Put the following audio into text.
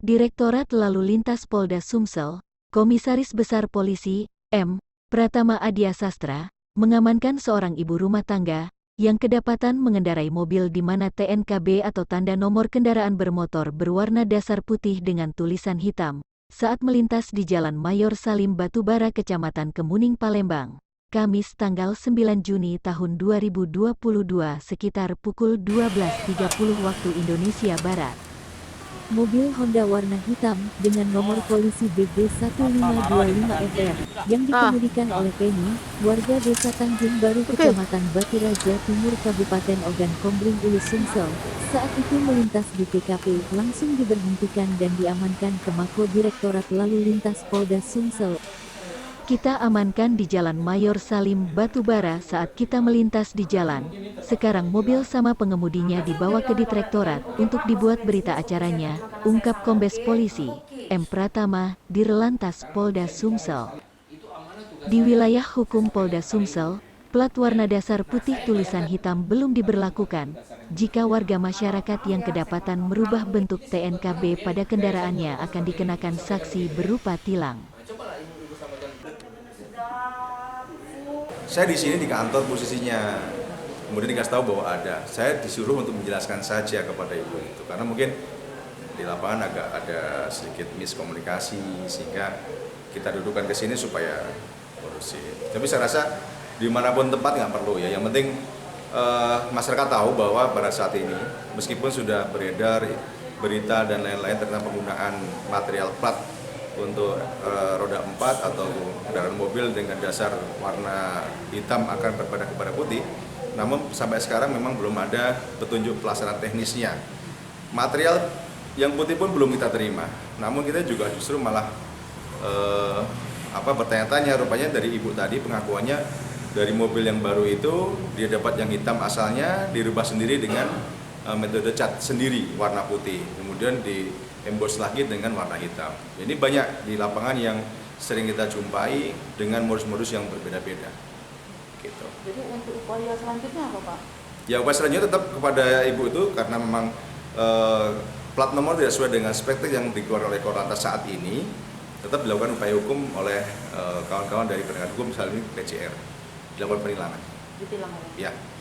Direktorat Lalu Lintas Polda Sumsel, Komisaris Besar Polisi, M. Pratama Adya Sastra, mengamankan seorang ibu rumah tangga yang kedapatan mengendarai mobil di mana TNKB atau tanda nomor kendaraan bermotor berwarna dasar putih dengan tulisan hitam, saat melintas di Jalan Mayor Salim Batubara Kecamatan Kemuning Palembang, Kamis tanggal 9 Juni tahun 2022 sekitar pukul 12.30 waktu Indonesia Barat. Mobil Honda warna hitam dengan nomor polisi BB1525FR yang dikemudikan oleh Penny, warga Desa Tanjung Baru Kecamatan Batu Raja Timur Kabupaten Ogan Komering Ulu Sumsel, saat itu melintas di TKP langsung diberhentikan dan diamankan ke Mako Direktorat Lalu Lintas Polda Sumsel. Kita amankan di Jalan Mayor Salim Batubara saat kita melintas di jalan. Sekarang mobil sama pengemudinya dibawa ke Direktorat untuk dibuat berita acaranya, ungkap Kombes Polisi M. Pratama, Dirlantas Polda Sumsel. Di wilayah hukum Polda Sumsel, plat warna dasar putih tulisan hitam belum diberlakukan. Jika warga masyarakat yang kedapatan merubah bentuk TNKB pada kendaraannya akan dikenakan sanksi berupa tilang. Saya di sini di kantor posisinya, kemudian dikasih tahu bahwa ada. Saya disuruh untuk menjelaskan saja kepada ibu itu, karena mungkin di lapangan agak ada sedikit miskomunikasi sehingga kita dudukan ke sini supaya kondusif. Tapi saya rasa dimanapun tempat nggak perlu ya. Yang penting masyarakat tahu bahwa pada saat ini meskipun sudah beredar berita dan lain-lain tentang penggunaan material plat untuk roda 4 atau kendaraan mobil dengan dasar warna hitam akan berpindah kepada putih. Namun sampai sekarang memang belum ada petunjuk pelaksanaan teknisnya. Material yang putih pun belum kita terima. Namun kita juga justru malah bertanya-tanya, rupanya dari ibu tadi pengakuannya dari mobil yang baru itu dia dapat yang hitam asalnya dirubah sendiri dengan metode cat sendiri warna putih. Kemudian di embos lagi dengan warna hitam. Ini banyak di lapangan yang sering kita jumpai dengan modus-modus yang berbeda-beda. Gitu. Jadi untuk upaya selanjutnya apa, Pak? Ya, upaya selanjutnya tetap kepada ibu itu karena memang plat nomor tidak sesuai dengan spek yang dikeluarkan oleh Korlantas saat ini, tetap dilakukan upaya hukum oleh kawan-kawan dari penegak hukum, misalnya PCR, dilakukan penilangan. Ditilang ya? Ya.